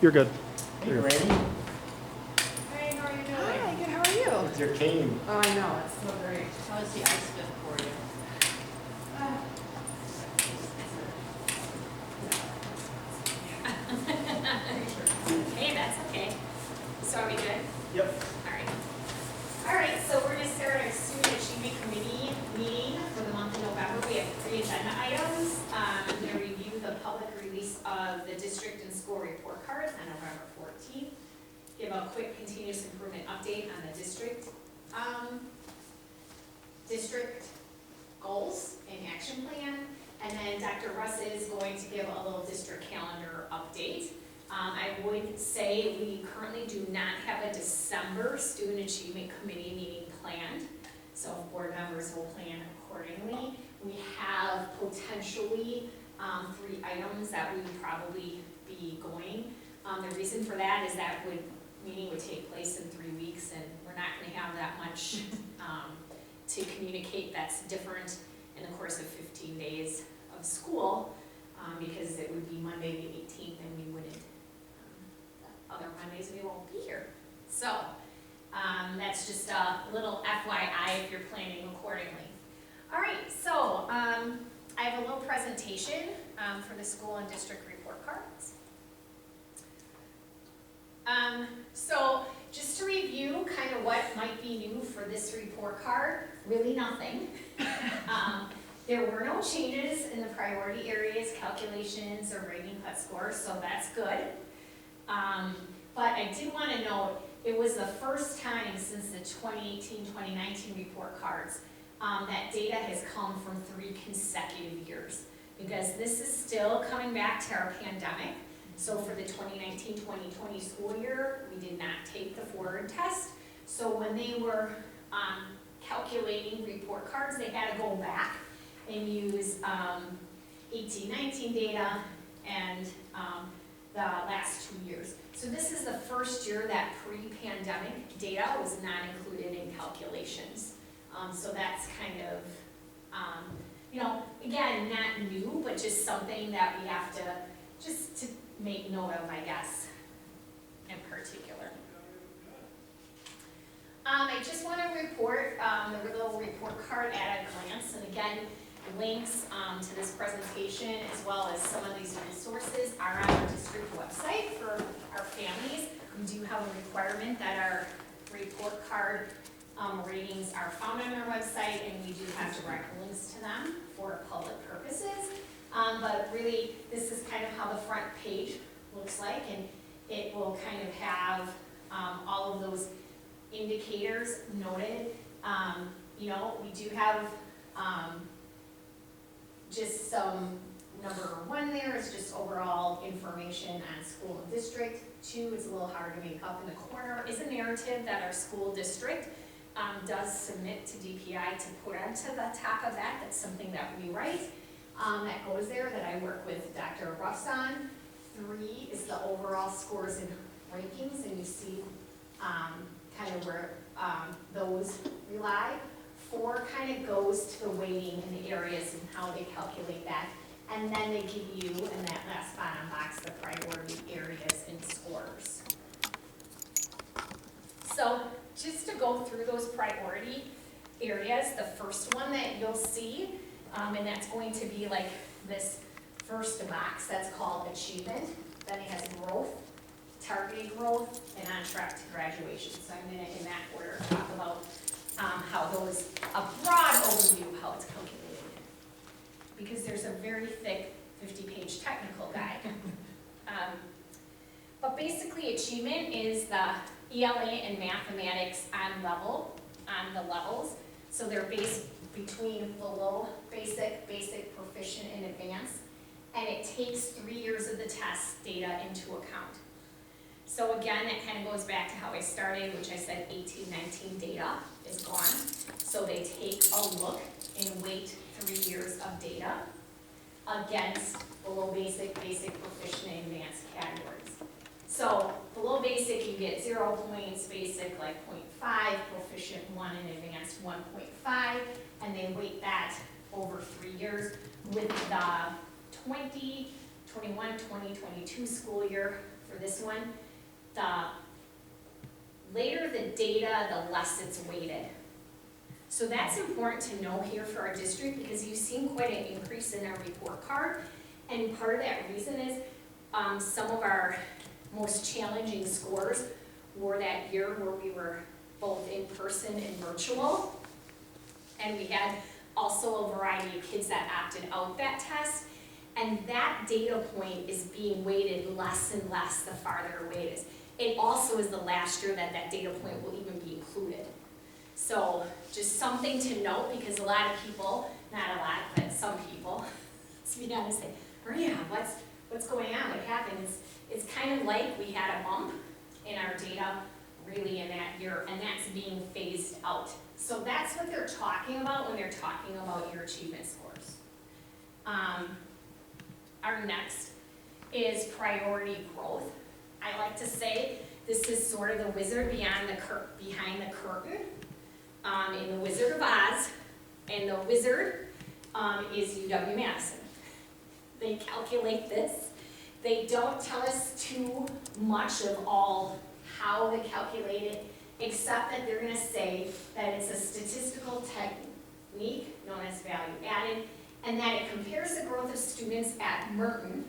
You're good. Hey, Granny. Hey, how are you doing? Hi, good, how are you? With your cane. Oh, I know, it's so great. How's the ice been for you? Hey, that's okay. So are we good? Yep. All right, so we're gonna start our student achievement committee meeting for the month of November. We have 3 agenda items. I'm gonna review the public release of the district and school report cards on November 14th. Give a quick continuous improvement update on the district goals and action plan. And then Dr. Russ is going to give a little district calendar update. I would say we currently do not have a December Student Achievement Committee meeting planned, so board members will plan accordingly. We have potentially 3 items that we would probably be going. The reason for that is that meeting would take place in 3 weeks, and we're not going to have that much to communicate that's different in the course of 15 days of school, because it would be Monday the 18th, and we wouldn't. Other Mondays we won't be here. So that's just a little FYI if you're planning accordingly. All right, so I have a little presentation for the school and district report cards. So just to review kind of what might be new for this report card, really nothing. There were no changes in the priority areas, calculations, or rating cut scores, so that's good. But I did want to note, it was the first time since the 2018-2019 report cards that data has come from 3 consecutive years, because this is still coming back to our pandemic. So for the 2019-2020 school year, we did not take the forward test. So when they were calculating report cards, they had to go back and use 18-19 data and the last 2 years. So this is the first year that pre-pandemic data was not included in calculations. So that's kind of, again, not new, but just something that we have to make note of, I guess, in particular. I just want to report the little report card at a glance, and again, links to this presentation as well as some of these resources are on our district website for our families. We do have a requirement that our report card ratings are found on our website, and we do have direct links to them for public purposes. But really, this is kind of how the front page looks like, and it will kind of have all of those indicators noted. We do have just some, number 1 there is just overall information on school and district. 2 is a little hard to make up in the corner, is a narrative that our school district does submit to DPI to put onto the top of that. That's something that we write that goes there, that I work with Dr. Russ on. 3 is the overall scores and rankings, and you see kind of where those rely. 4 kind of goes to the weighting in the areas and how they calculate that. And then they give you, in that last bottom box, the priority areas and scores. So just to go through those priority areas, the first one that you'll see, and that's going to be like this first box, that's called achievement. Then it has growth, targeted growth, and on track to graduation. So I'm going to, in that order, talk about how those, a broad overview of how it's calculated, because there's a very thick 50-page technical guide. But basically, achievement is the ELA and mathematics on the levels. So they're based between below basic, proficient, and advanced, and it takes 3 years of the test data into account. So again, that kind of goes back to how I started, which I said 18-19 data is gone. So they take a look and weight 3 years of data against below basic, proficient, and advanced categories. So below basic, you get 0 points, basic like 0.5, proficient 1, and advanced 1.5, and they weight that over 3 years with the 20, 2022 school year for this one, the later the data, the less it's weighted. So that's important to know here for our district because you've seen quite an increase in our report card. And part of that reason is some of our most challenging scores were that year where we were both in person and virtual. And we had also a variety of kids that opted out that test. And that data point is being weighted less and less the farther away it is. It also is the last year that that data point will even be included. So just something to note because a lot of people, not a lot, but some people, to be honest, say, Maria, what's going on? What happened? It's kind of like we had a bump in our data really in that year, and that's being phased out. So that's what they're talking about when they're talking about your achievement scores. Our next is priority growth. I like to say this is sort of the wizard behind the curtain in the Wizard of Oz, and the wizard is UW-Madison. They calculate this. They don't tell us too much of all how they calculate it, except that they're going to say that it's a statistical technique known as value added, and that it compares the growth of students at Merton,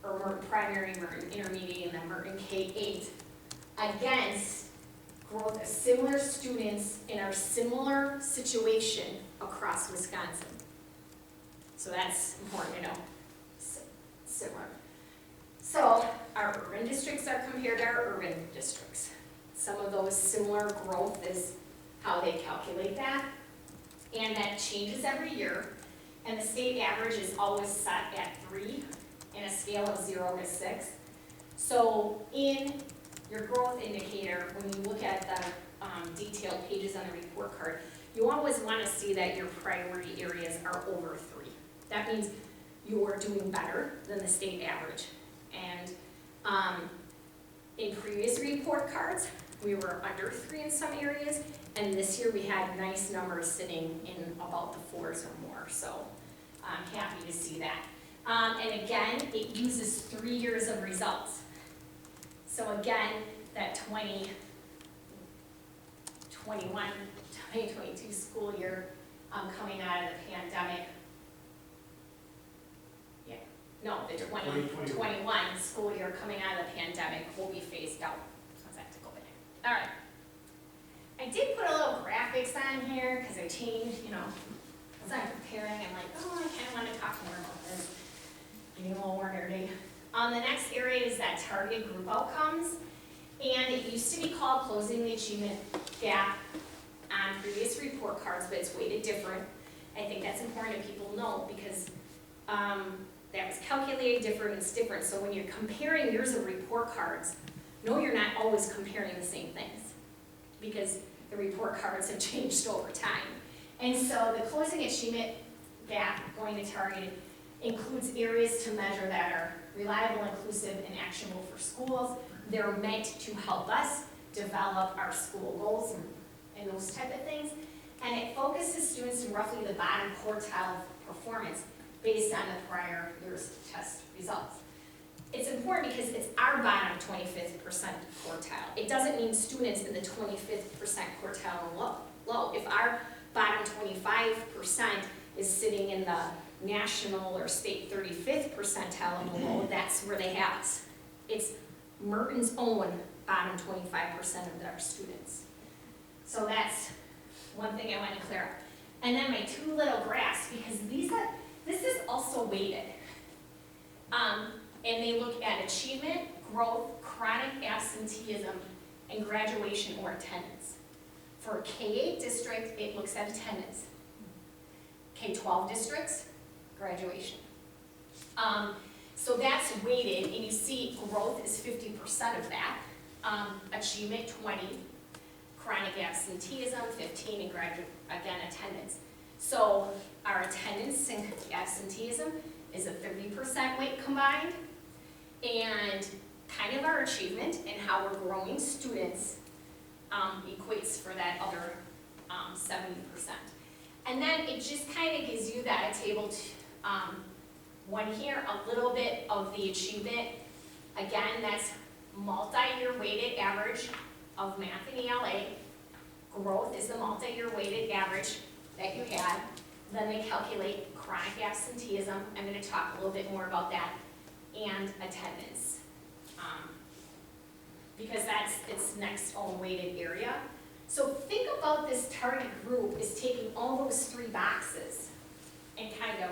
or Merton Primary, Merton Intermediate, and then Merton K-8 against growth of similar students in our similar situation across Wisconsin. So that's important to know. Similar. So our urban districts are compared to our urban districts. Some of those similar growth is how they calculate that. And that changes every year. And the state average is always set at 3 in a scale of 0 to 6. So in your growth indicator, when you look at the detailed pages on the report card, you always want to see that your priority areas are over 3. That means you're doing better than the state average. And in previous report cards, we were under 3 in some areas, and this year we had nice numbers sitting in about the 4s or more, so I'm happy to see that. And again, it uses 3 years of results. So again, that 2022 school year coming out of the pandemic, the 2021 school year coming out of the pandemic will be phased out. So I have to go back. All right. I did put a little graphics on here because I changed, as I'm preparing, I'm like, oh, I kind of want to talk more about this. Getting a little more nerdy. The next area is that target group outcomes. And it used to be called closing the achievement gap on previous report cards, but it's weighted different. I think that's important that people know because that was calculated different, it's different. So when you're comparing years of report cards, no, you're not always comparing the same things because the report cards have changed over time. And so the closing achievement gap going to target includes areas to measure that are reliable, inclusive, and actionable for schools. They're meant to help us develop our school goals and those type of things. And it focuses students in roughly the bottom quartile of performance based on the prior year's test results. It's important because it's our bottom 25th percent quartile. It doesn't mean students in the 25th percent quartile and low. If our bottom 25% is sitting in the national or state 35th percentile and below, that's where they have us. It's Merton's own bottom 25% of their students. So that's one thing I want to clear up. And then my 2 little graphs, because this is also weighted. And they look at achievement, growth, chronic absenteeism, and graduation or attendance. For K-8 district, it looks at attendance. K-12 districts, graduation. So that's weighted, and you see growth is 50% of that. Achievement, 20. Chronic absenteeism, 15, and attendance. So our attendance and absenteeism is a 30% weight combined, and kind of our achievement and how we're growing students equates for that other 70%. And then it just kind of gives you that table One here, a little bit of the achievement. Again, that's multi-year weighted average of math and ELA. Growth is the multi-year weighted average that you had. Then they calculate chronic absenteeism. I'm going to talk a little bit more about that, and attendance. Because that's its next own weighted area. So think about this target group as taking all those three boxes and kind of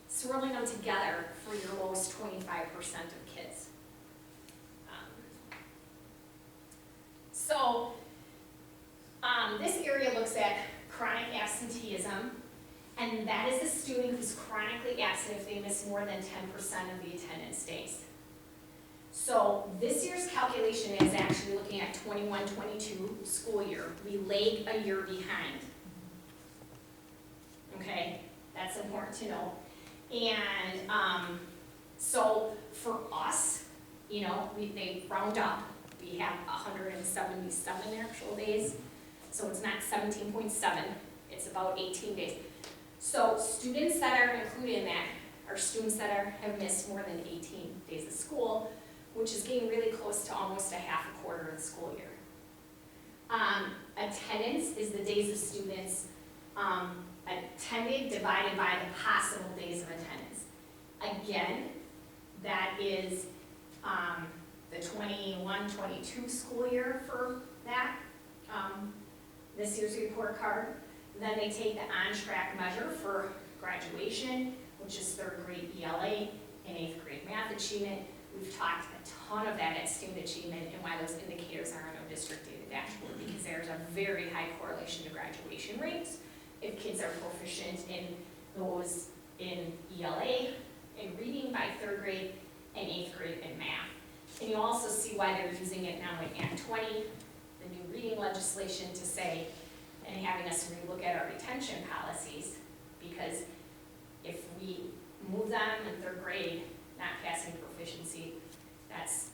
swirling them together for your lowest 25% of kids. This area looks at chronic absenteeism, and that is a student who's chronically absent if they miss more than 10% of the attendance days. So this year's calculation is actually looking at 21-22 school year. We lagged a year behind. Okay, that's important to know. And so for us, you know, they round up. We have 177 actual days. So it's not 17.7, it's about 18 days. So students that are included in that are students that have missed more than 18 days of school, which is getting really close to almost a half a quarter of the school year. Attendance is the days of students attended divided by the possible days of attendance. Again, that is the 21-22 school year for that, this year's report card. Then they take the on-track measure for graduation, which is 3rd grade ELA and 8th grade math achievement. We've talked a ton of that at student achievement and why those indicators are on our district data dashboard, because there's a very high correlation to graduation rates if kids are proficient in those in ELA, in reading by 3rd grade and 8th grade in math. And you also see why they're using it now in Act 20, the new reading legislation, to say, and having us relook at our retention policies, because if we move them in 3rd grade, not passing proficiency, that's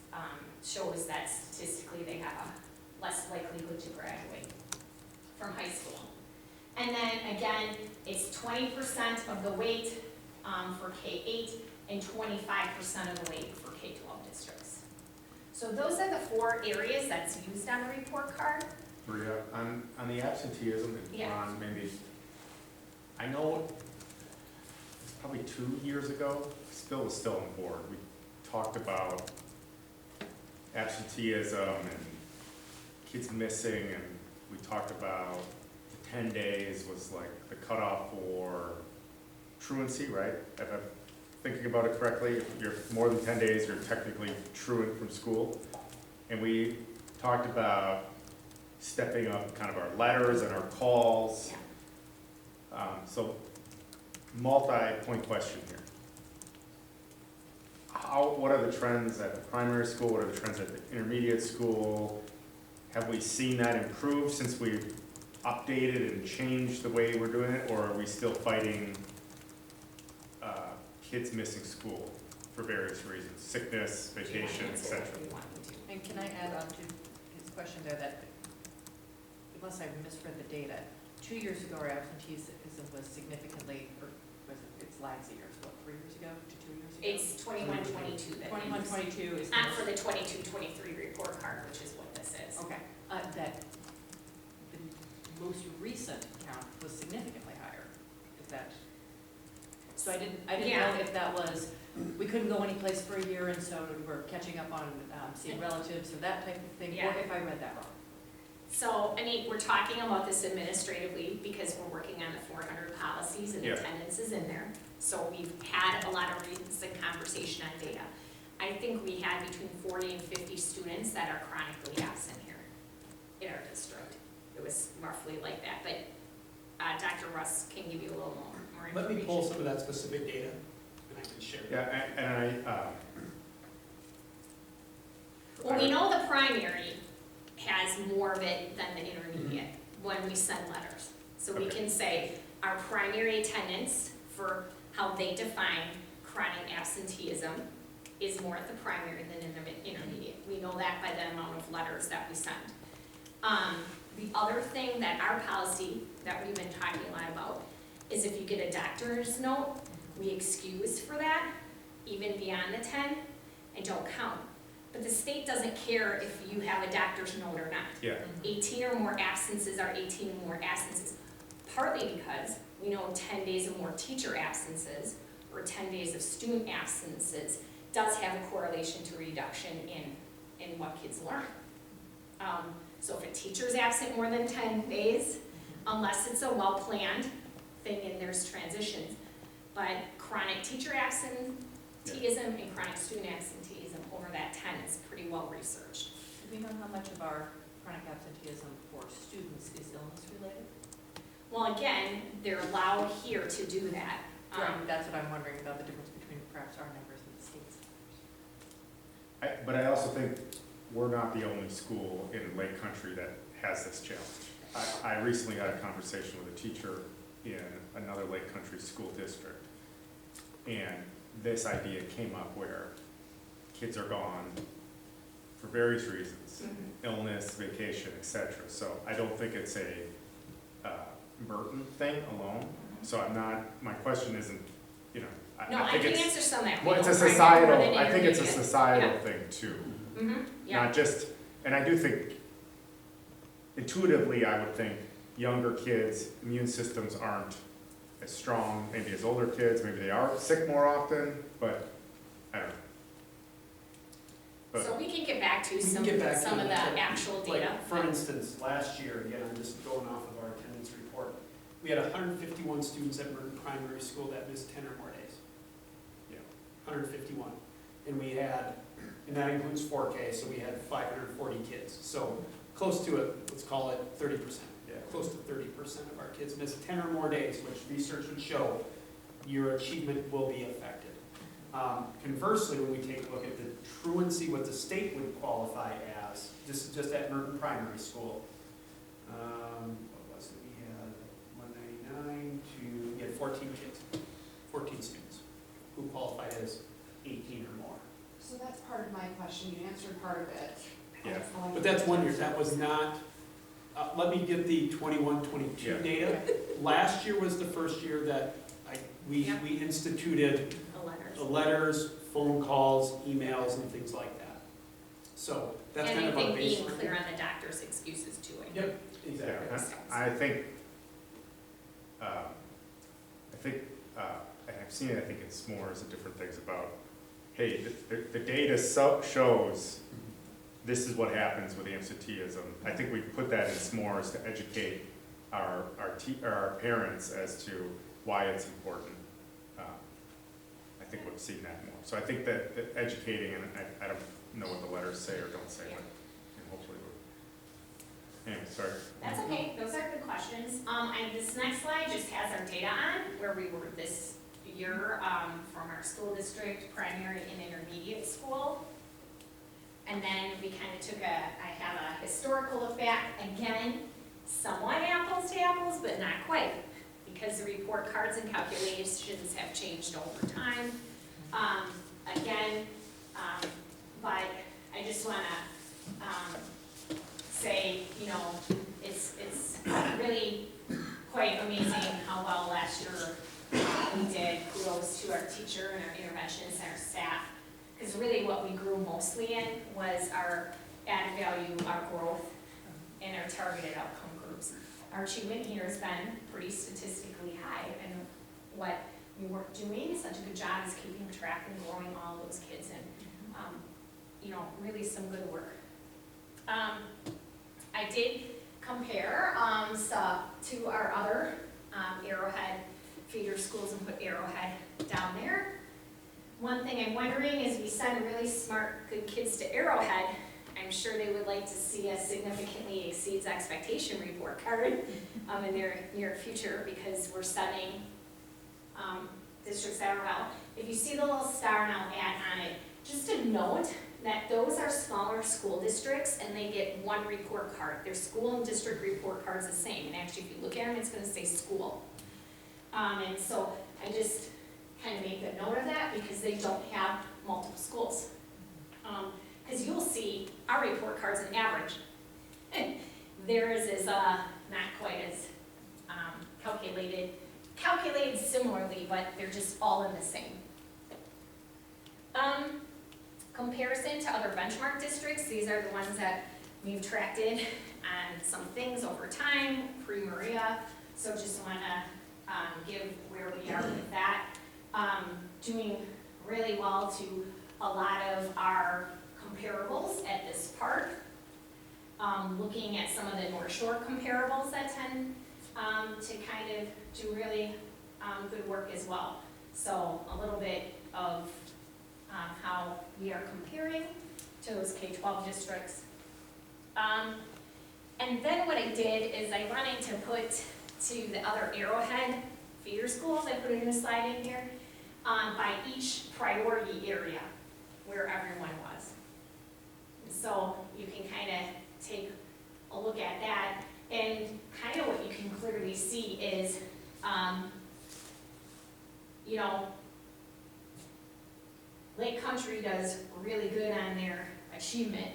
shows that statistically they have a less likelihood to graduate from high school. And then again, it's 20% of the weight for K-8 and 25% of the weight for K-12 districts. So those are the 4 areas that's used on the report card. Maria, on the absenteeism, Yeah. Ron, maybe, I know probably 2 years ago, Bill was still on board, we talked about absenteeism and kids missing, and we talked about the 10 days was like the cutoff for truancy, right? If I'm thinking about it correctly, if you're more than 10 days, you're technically truant from school. And we talked about stepping up kind of our letters and our calls. Yeah. So multi-point question here. What are the trends at the primary school? What are the trends at the intermediate school? Have we seen that improve since we've updated and changed the way we're doing it? Or are we still fighting kids missing school for various reasons? Sickness, vacation, etc. And can I add on to his question there that, unless I misread the data, 2 years ago our absenteeism was significantly, or was it, it's lags a year, so what, 3 years ago to 2 years ago? It's 21-22 that 21-22 is. not for the 22-23 report card, which is what this is. Okay, that the most recent count was significantly higher, is that? So I didn't Yeah. know if that was, we couldn't go anyplace for a year and so we're catching up on seeing relatives or that type of thing, Yeah. or if I read that wrong. So, I mean, we're talking about this administratively because we're working on the 400 policies and Yeah. attendance is in there. So we've had a lot of recent conversation on data. I think we had between 40 and 50 students that are chronically absent here in our district. It was roughly like that, but Dr. Russ can give you a little more information. Let me pull some of that specific data and I can share. Yeah, and Well, we know the primary has more of it than the intermediate when we send letters. So we Okay. can say our primary attendance for how they define chronic absenteeism is more at the primary than in the intermediate. We know that by the amount of letters that we send. The other thing that our policy that we've been talking a lot about is if you get a doctor's note, we excuse for that, even beyond the 10, and don't count. But the state doesn't care if you have a doctor's note or not. Yeah, 18 or more absences are 18 or more absences, partly because we know 10 days or more teacher absences or 10 days of student absences does have a correlation to reduction in what kids learn. So if a teacher's absent more than 10 days, unless it's a well-planned thing and there's transitions, but chronic teacher absenteeism and chronic student absenteeism over that 10 is pretty well researched. Do we know how much of our chronic absenteeism for students is illness related? Well, again, they're allowed here to do that. Right, that's what I'm wondering about, the difference between perhaps our numbers and the state's. but I also think we're not the only school in Lake Country that has this challenge. I recently had a conversation with a teacher in another Lake Country school district, and this idea came up where kids are gone for various reasons, illness, vacation, etc. So I don't think it's a Merton thing alone. So I'm not, my question isn't, you know, No, I think can it's, answer some of that. well, it's a We don't find that societal, more than I think it's a intermediate. societal thing too. Yeah, Not just, and I do think intuitively, I would think younger kids, immune systems aren't as strong, maybe as older kids, maybe they are sick more often, but I don't know. But so we can get back to We can some get back to of the that. actual data. Like, for instance, last year, again, I'm just going off of our attendance report, we had 151 students at Merton Primary School that missed 10 or more days. Yeah. 151. And we had, and that includes 4K, so we had 540 kids. So close to it, let's call it 30%. yeah, Close to 30% of our kids missed 10 or more days, which research would show your achievement will be affected. Conversely, when we take a look at the truancy, what the state would qualify as, this is just at Merton Primary School. What was it? We had 199 to, we had 14 kids, 14 students who qualified as 18 or more. So that's part of my question, you answered part of it. Yeah. But that's 1 year, that was not, let me get the 21-22 Yeah. data. Last year was the first year that we instituted The letters. letters, phone calls, emails, and things like that. So that's kind of our And I think baseline. being clear on the doctor's excuses too. Yep, exactly. yeah. I think, and I've seen it, I think in s'mores and different things about, hey, the data shows this is what happens with absenteeism. I think we put that in s'mores to educate our parents as to why it's important. I think we've seen that more. So I think that educating, and I don't know what the letters say or don't say, but hopefully we're, anyway, sorry. That's okay, those are good questions. And this next slide just has our data on where we were this year, from our school district, primary and intermediate school. And then we kind of took I have a historical look back, again, somewhat apples to apples, but not quite, because the report cards and calculations have changed over time. But I just want to say, you know, it's really quite amazing how well last year we did. Kudos to our teacher and our intervention center staff, because really what we grew mostly in was our added value, our growth, and our targeted outcome groups. Our achievement here has been pretty statistically high, and what we weren't doing such a good job is keeping track and growing all those kids, and you know, really some good work. I did compare to our other Arrowhead feeder schools and put Arrowhead down there. One thing I'm wondering is we send really smart, good kids to Arrowhead. I'm sure they would like to see a significantly exceeds expectation report card in their near future, because we're setting districts that are well. If you see the little star, and I'll add on it, just a note that those are smaller school districts and they get one report card. Their school and district report card's the same, and actually if you look at them, it's gonna say school. And so I just kind of make a note of that because they don't have multiple schools. Because you'll see our report card's an average. Theirs is not quite as calculated similarly, but they're just all in the same. Comparison to other benchmark districts, these are the ones that we've tracked on some things over time, pre-Maria, so just wanna give where we are with that. Doing really well to a lot of our comparables at this park. Looking at some of the North Shore comparables that tend to kind of do really good work as well. So a little bit of how we are comparing to those K-12 districts. And then what I did is I wanted to put to the other Arrowhead feeder schools, I put a new slide in here, by each priority area where everyone was. So you can kind of take a look at that, and kind of what you can clearly see is, you know, Lake Country does really good on their achievement,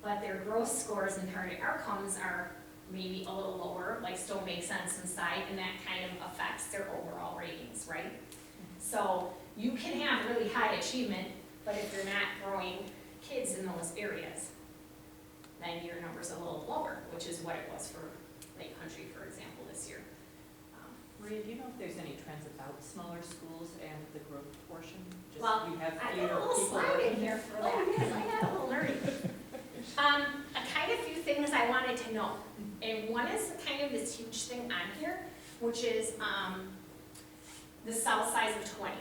but their growth scores and target outcomes are maybe a little lower, like still make sense inside, and that kind of affects their overall ratings, right? So you can have really high achievement, but if you're not growing kids in those areas, then your number's a little lower, which is what it was for Lake Country, for example, this year. Maria, do you know if there's any trends about smaller schools and the growth portion? Just Well, you have I fewer got a little people slide in working. here for that, because I had a little learning. A kind of few things I wanted to know, and one is kind of this huge thing on here, which is the cell size of 20.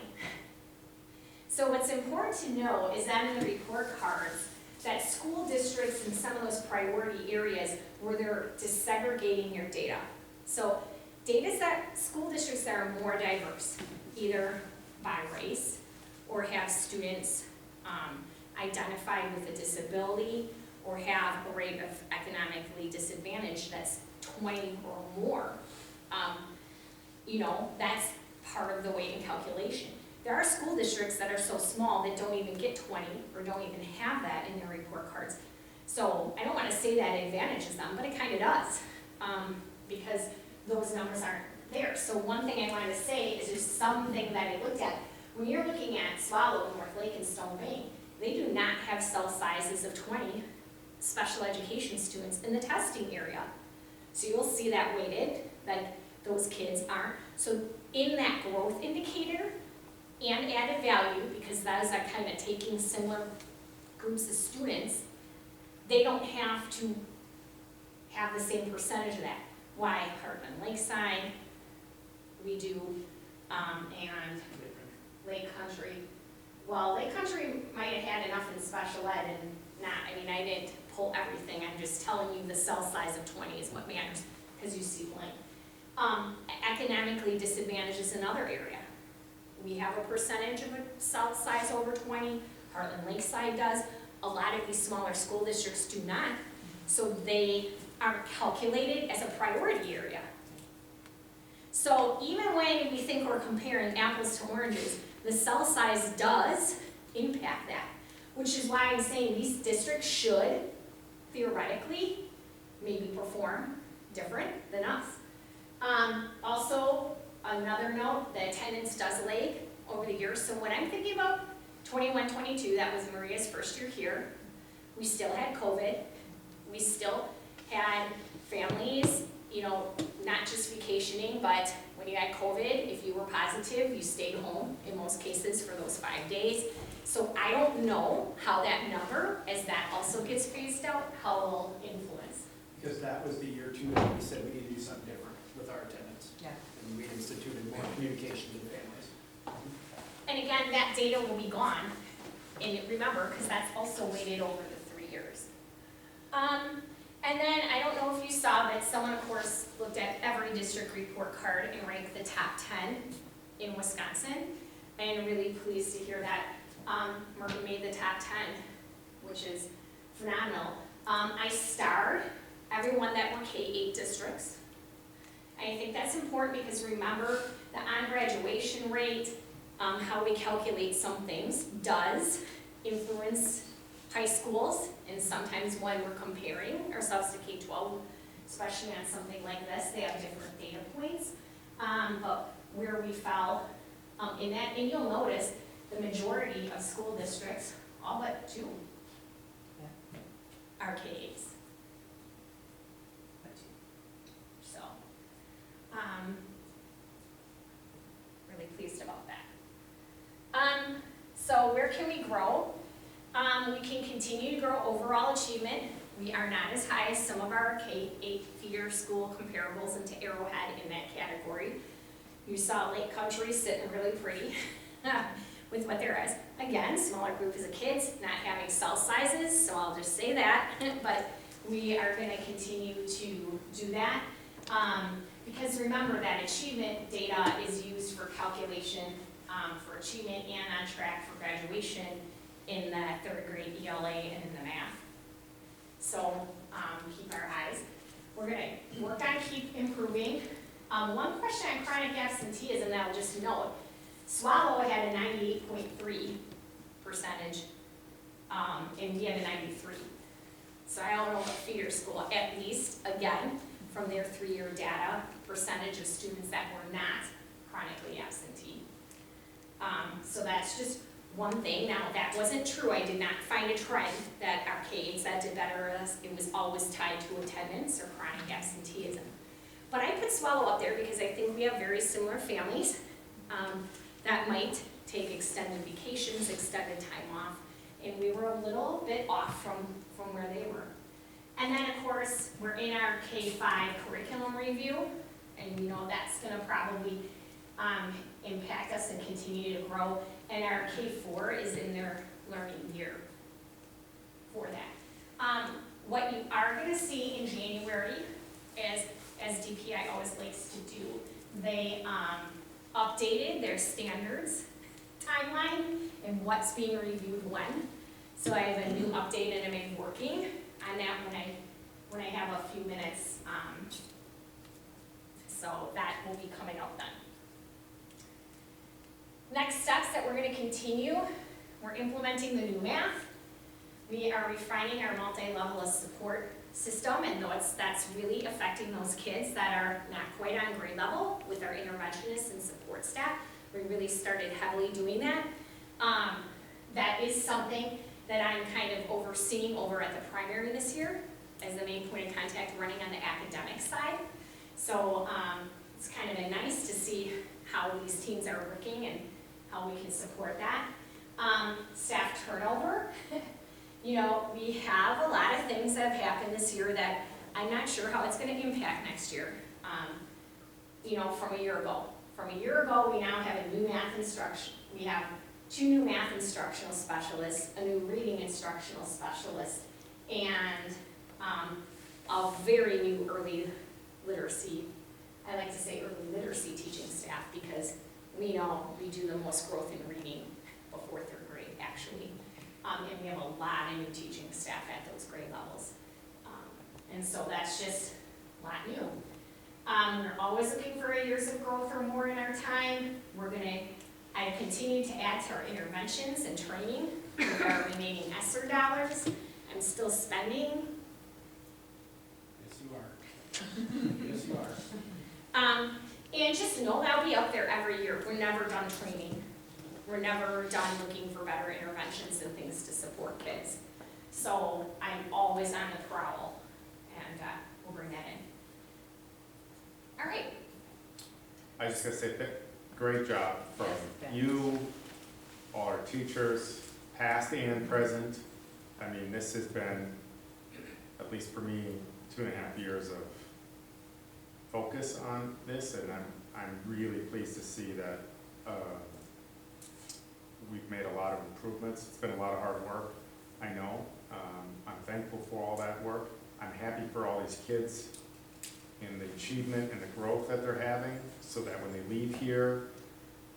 So what's important to know is that in the report cards, that school districts in some of those priority areas where they're disaggregating your data. So data that school districts that are more diverse, either by race or have students identified with a disability or have a rate of economically disadvantaged that's 20 or more. You know, that's part of the weighting calculation. There are school districts that are so small that don't even get 20 or don't even have that in their report cards. So I don't want to say that advantages them, but it kind of does, because those numbers aren't there. So one thing I wanted to say is there's something that I looked at. When you're looking at Swallow, North Lake, and Stone Bay, they do not have cell sizes of 20 special education students in the testing area. So you'll see that weighted, like those kids aren't. So in that growth indicator and added value, because those are kind of taking similar groups of students, they don't have to have the same percentage of that. Why Heartland Lakeside, we do, and Lake Country. Well, Lake Country might have had enough in special ed and not, I mean, I didn't pull everything, I'm just telling you the cell size of 20 is what matters, because you see blank. Economically disadvantaged is another area. We have a percentage of a cell size over 20, Heartland Lakeside does, a lot of these smaller school districts do not, so they aren't calculated as a priority area. So even when we think we're comparing apples to oranges, the cell size does impact that, which is why I'm saying these districts should, theoretically, maybe perform different than us. Also, another note, the attendance does lag over the years. So when I'm thinking about 21-22, that was Maria's first year here, we still had COVID, we still had families, you know, not just vacationing, but when you had COVID, if you were positive, you stayed home in most cases for those 5 days. So I don't know how that number, as that also gets phased out, how it will influence. Because that was the year too that we said we need to do something different with our attendance. Yeah. And we instituted more communication to the families. And again, that data will be gone, and remember, because that's also weighted over the 3 years. And then, I don't know if you saw, but someone, of course, looked at every district report card and ranked the top 10 in Wisconsin, and really pleased to hear that Merton made the top 10, which is phenomenal. I starred everyone that were K-8 districts. I think that's important because remember, the on-graduation rate, how we calculate some things does influence high schools, and sometimes when we're comparing ourselves to K-12, especially on something like this, they have different data points. But where we fell in that, and you'll notice the majority of school districts, all but 2, are K-8s. So, really pleased about that. So where can we grow? We can continue to grow overall achievement. We are not as high as some of our K-8 feeder school comparables into Arrowhead in that category. You saw Lake Country sitting really pretty with what there is. Again, smaller group as a kids, not having cell sizes, so I'll just say that. But we are going to continue to do that. Because remember that achievement data is used for calculation for achievement and on track for graduation in the 3rd grade ELA and in the math. So keep our eyes. We're going to work on keep improving. One question on chronic absenteeism that I'll just note, Swallow had a 98.3%, and we had a 93. So I don't know what feeder school, at least, again, from their 3-year data, percentage of students that were not chronically absentee. So that's just one thing. Now, that wasn't true. I did not find a trend that our K-8s that did better as it was always tied to attendance or chronic absenteeism. But I put Swallow up there because I think we have very similar families that might take extended vacations, extended time off, and we were a little bit off from where they were. And then, of course, we're in our K-5 curriculum review, and we know that's going to probably impact us and continue to grow. And our K-4 is in their learning year for that. What you are going to see in January is, as DPI always likes to do, they updated their standards timeline and what's being reviewed when. So I have a new update and I'm working on that when I have a few minutes. So that will be coming out then. Next steps that we're going to continue, we're implementing the new math. We are refining our multi-level support system, and that's really affecting those kids that are not quite on grade level with our interventionists and support staff. We really started heavily doing that. That is something that I'm kind of overseeing over at the primary this year as the main point of contact running on the academic side. So it's kind of nice to see how these teams are working and how we can support that. Staff turnover. You know, we have a lot of things that have happened this year that I'm not sure how it's going to impact next year, you know, from a year ago. From a year ago, we now have a new math instruction. We have 2 new math instructional specialists, a new reading instructional specialist, and a very new early literacy, I like to say early literacy teaching staff, because we know we do the most growth in reading before 3rd grade, actually. And we have a lot of new teaching staff at those grade levels. And so that's just a lot new. We're always looking for years of growth or more in our time. I continue to add to our interventions and training with our remaining ESSER dollars. I'm still spending. Yes, you are. Yes, you are. And just know that'll be up there every year. We're never done training. We're never done looking for better interventions and things to support kids. So I'm always on the prowl, and we'll bring that in. All right. I was just gonna say, great job from you, all our teachers, past and present. I mean, this has been, at least for me, 2.5 years of focus on this, and I'm really pleased to see that we've made a lot of improvements. It's been a lot of hard work, I know. I'm thankful for all that work. I'm happy for all these kids and the achievement and the growth that they're having, so that when they leave here,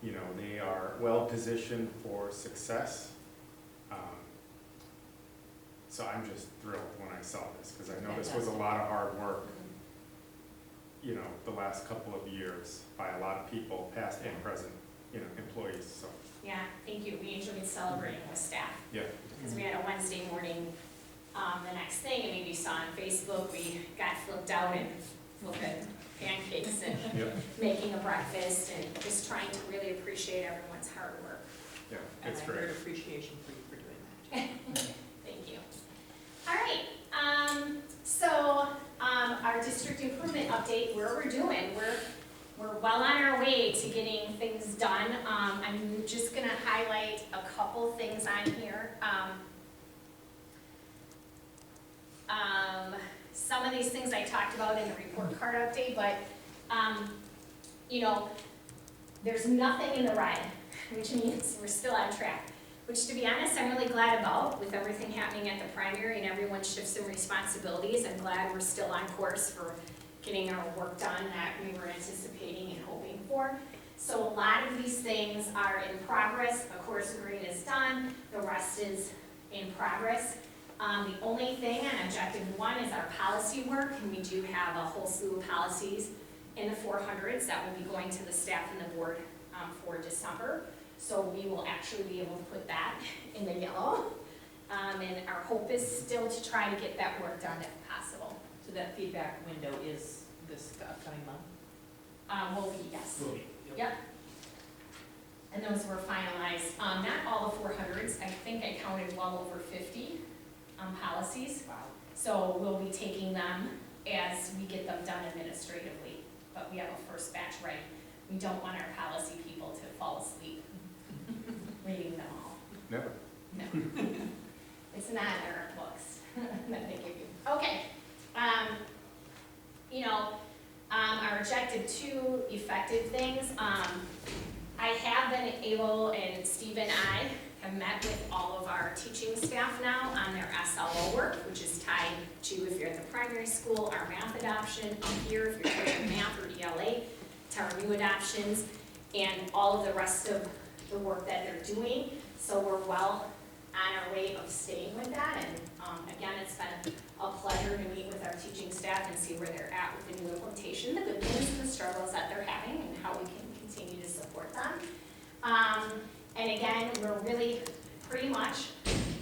you know, they are well positioned for success. So I'm just thrilled when I saw this, because I know this was a lot of hard work, you know, the last couple of years by a lot of people, past and present, you know, employees, so. Yeah, thank you. We enjoyed celebrating with staff. Yeah. Because we had a Wednesday morning, the next thing, and maybe you saw on Facebook, we got flipped out and looked at pancakes and Yep, making a breakfast and just trying to really appreciate everyone's hard work. yeah, And it's I great. heard appreciation for you for doing that too. Thank you. All right, so, our district improvement update, where we're doing, we're well on our way to getting things done. I'm just gonna highlight a couple things on here. Some of these things I talked about in the report card update, but, you know, there's nothing in the red, which means we're still on track. Which, to be honest, I'm really glad about, with everything happening at the primary and everyone shifts in responsibilities. I'm glad we're still on course for getting our work done that we were anticipating and hoping for. So a lot of these things are in progress. A course grade is done, the rest is in progress. The only thing on objective 1 is our policy work, and we do have a whole slew of policies in the 400s that will be going to the staff and the board for December. So we will actually be able to put that in the yellow. And our hope is still to try to get that work done if possible. So that feedback window is this upcoming month? Will be, yes. Will be, yep. Yep. And those were finalized. Not all the 400s. I think I counted well over 50 policies. Wow. So we'll be taking them as we get them done administratively. But we have a first batch ready. We don't want our policy people to fall asleep reading them all. Never. No. It's not in our books that they give you. Okay. You know, our objective 2 effective things. I have been able, and Steve and I have met with all of our teaching staff now on their SLO work, which is tied to, if you're at the primary school, our math adoption, up here, if you're taking math or ELA, to our new adoptions, and all of the rest of the work that they're doing. So we're well on our way of staying with that, and again, it's been a pleasure to meet with our teaching staff and see where they're at with the new implementation, the good news and the struggles that they're having, and how we can continue to support them. And again, we're really pretty much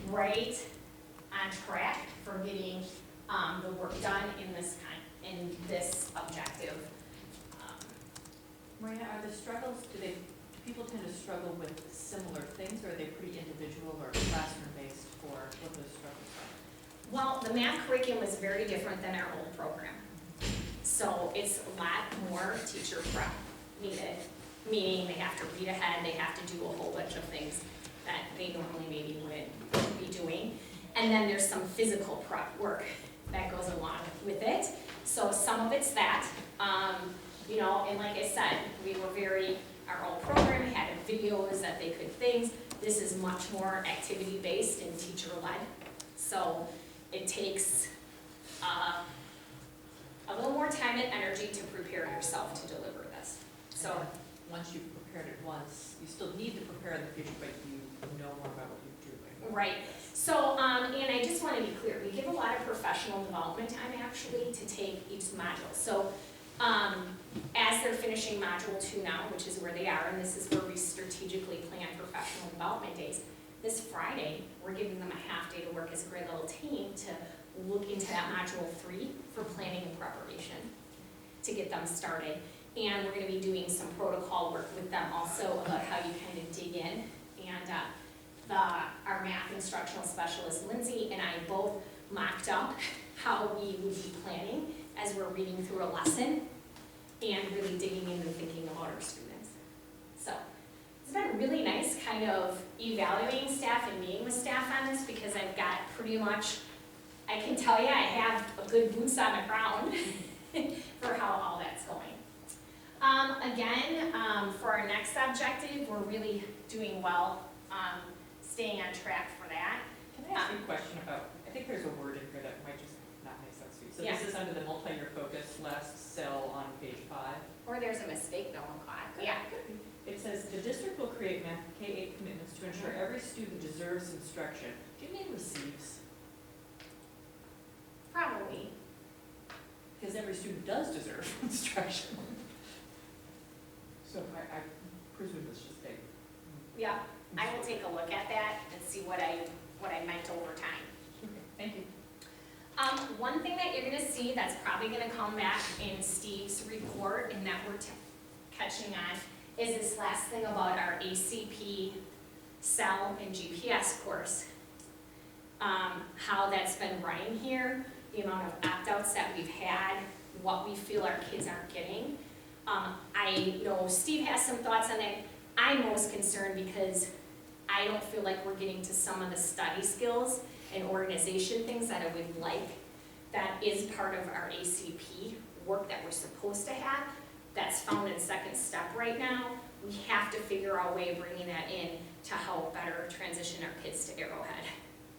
right on track for getting the work done in this objective. Marina, are the struggles, do people tend to struggle with similar things, or are they pretty individual or classroom-based for what those struggles are? Well, the math curriculum is very different than our old program. So it's a lot more teacher prep needed, meaning they have to read ahead, they have to do a whole bunch of things that they normally maybe wouldn't be doing. And then there's some physical prep work that goes along with it. So some of it's that, you know, and like I said, our old program had videos that they could things. This is much more activity-based and teacher-led. So it takes a little more time and energy to prepare yourself to deliver this. So Once you've prepared it once, you still need to prepare in the future, but you know more about what you're doing. right. So, and I just want to be clear, we give a lot of professional development time actually to take each module. So, as they're finishing module 2 now, which is where they are, and this is where we strategically plan professional development days, this Friday, we're giving them a half day to work as a great little team to look into that module 3 for planning and preparation to get them started. And we're going to be doing some protocol work with them also about how you kind of dig in. And our math instructional specialist, Lindsay, and I both mocked up how we would be planning as we're reading through a lesson and really digging in and thinking about our students. So it's been really nice kind of evaluating staff and meeting with staff on this, because I've got pretty much, I can tell you I have a good boots on the ground for how all that's going. Again, for our next objective, we're really doing well, staying on track for that. Can I ask you a question about, I think there's a word in here that might just not make sense to you. So Yeah. this is under the multi-year focus, last cell on page 5. Or there's a mistake no one caught. Yeah. It says, the district will create math K-8 commitments to ensure every student deserves instruction. Do you mean receives? Probably. Because every student does deserve instruction. So I presume it's just a. Yeah. I will take a look at that and see what I meant over time. Okay, thank you. One thing that you're gonna see that's probably gonna come back in Steve's report and that we're catching on is this last thing about our ACP cell and GPS course. How that's been running here, the amount of opt-outs that we've had, what we feel our kids aren't getting. I know Steve has some thoughts on it. I'm most concerned because I don't feel like we're getting to some of the study skills and organization things that I would like. That is part of our ACP work that we're supposed to have. That's found in second step right now. We have to figure out a way of bringing that in to help better transition our kids to Arrowhead.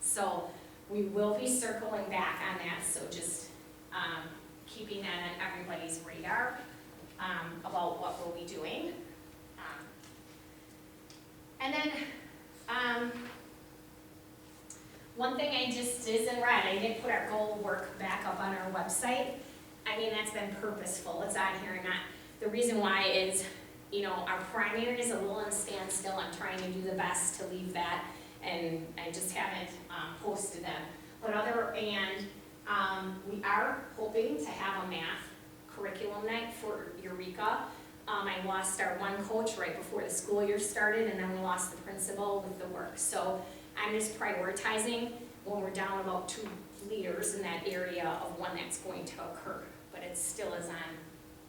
So we will be circling back on that, so just keeping that on everybody's radar about what we'll be doing. And then one thing I just isn't red, I didn't put our goal work back up on our website. I mean, that's been purposeful, it's on here, and not, the reason why is, you know, our primary is a little in standstill. I'm trying to do the best to leave that, and I just haven't posted them. But we are hoping to have a math curriculum night for Eureka. I lost our one coach right before the school year started, and then we lost the principal with the work. So I'm just prioritizing when we're down about 2 leaders in that area of when that's going to occur. But it still is on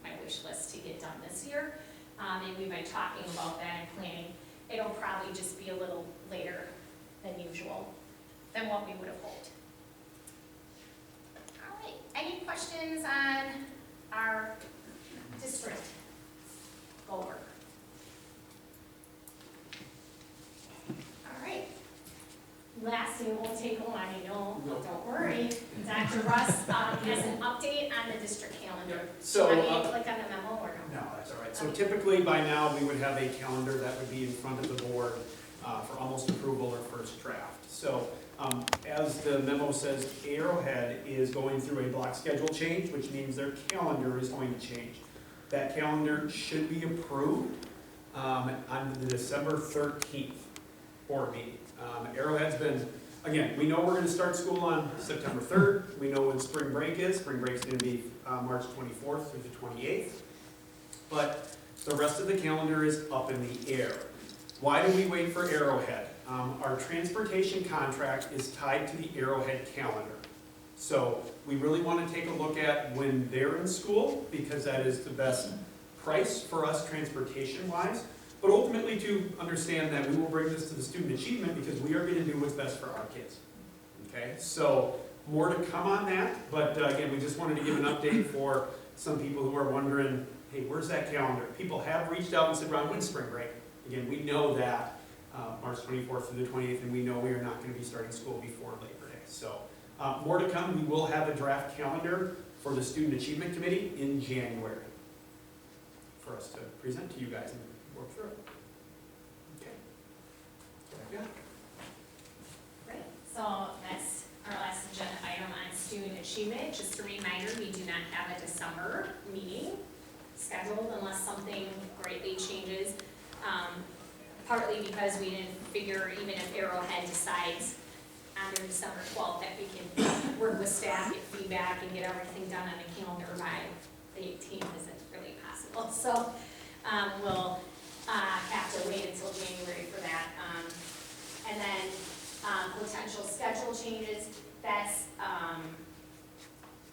my wish list to get done this year. And we've been talking about that and planning. It'll probably just be a little later than usual, than what we would have hoped. All right, any questions on our district goal work? All right, last thing won't take long, you know, don't worry. Dr. Russ has an update on the district calendar. So, Do you want me to click on the memo or no? No, that's all right. So typically by now, we would have a calendar that would be in front of the board for almost approval or first draft. So as the memo says, Arrowhead is going through a block schedule change, which means their calendar is going to change. That calendar should be approved on the December 13th board meeting. Arrowhead's been, again, we know we're going to start school on September 3rd. We know when spring break is. Spring break's going to be March 24th through the 28th. But the rest of the calendar is up in the air. Why do we wait for Arrowhead? Our transportation contract is tied to the Arrowhead calendar. So we really want to take a look at when they're in school, because that is the best price for us transportation-wise, but ultimately to understand that we will bring this to the student achievement because we are going to do what's best for our kids. Okay, so more to come on that, but again, we just wanted to give an update for some people who are wondering, hey, where's that calendar? People have reached out and said, Ron, when's spring break? Again, we know that March 24th through the 28th, and we know we are not going to be starting school before Labor Day. So more to come. We will have a draft calendar for the Student Achievement Committee in January for us to present to you guys and work through it. Okay. Yeah. Great, so that's our last agenda item on student achievement. Just a reminder, we do not have a December meeting scheduled unless something greatly changes. Partly because we didn't figure, even if Arrowhead decides on their December 12th, that we can work with staff, get feedback, and get everything done on the calendar by the 18th isn't really possible. So we'll have to wait until January for that. And then potential schedule changes, that's,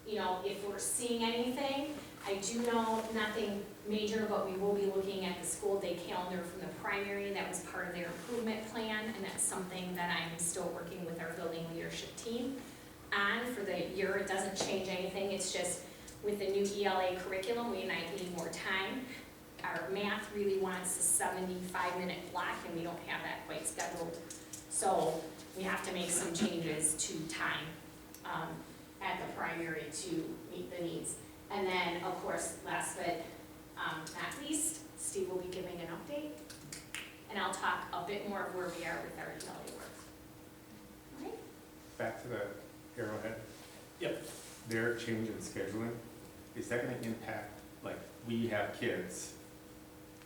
you know, if we're seeing anything. I do know nothing major, but we will be looking at the school day calendar from the primary. That was part of their improvement plan, and that's something that I'm still working with our building leadership team on for the year. It doesn't change anything, it's just with the new ELA curriculum, we might need more time. Our math really wants a 75-minute block, and we don't have that quite scheduled. So we have to make some changes to time at the primary to meet the needs. And then, of course, last but not least, Steve will be giving an update, and I'll talk a bit more of where we are with our ELA work. All right? Back to the Arrowhead. Yep. Their change in scheduling, is that going to impact, like, we have kids,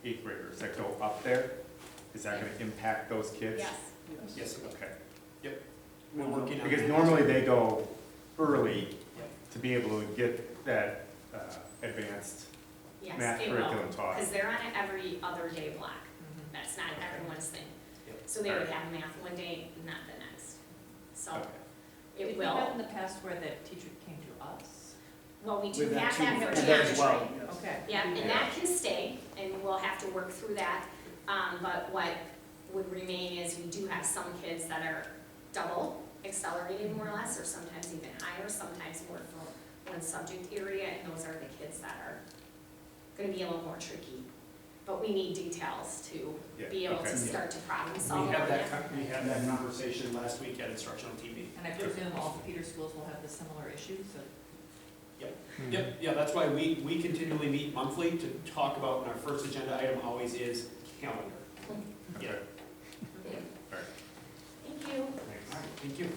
8th graders that go up there? Is that going to impact those kids? Yes. Yes. Okay. We're working on Because that. normally they go early to be able to get that advanced Yes, math it will, curriculum taught. because they're on an every other day block. Mhm. That's not everyone's thing. Yep. So they would have math one day, not the next. So Okay. it Did we have will, in the past where the teacher came to us? well, we do With that have too, that for and that as well, geometry. yes. Okay. Yeah, and that can stay, and we'll have to work through that. But what would remain is we do have some kids that are double accelerated more or less, or sometimes even higher, sometimes more for one subject area, and those are the kids that are gonna be a little more tricky. But we need details to Yeah, be able okay. to start to problem We solve had on that, that. we had that conversation last week at instructional TV. And I presume all the Peter schools will have the similar issues, so. Yep, yeah, that's why we continually meet monthly to talk about, and our first agenda item always is calendar. Okay. Yeah. All right. Thank you. Thanks. All right, thank you.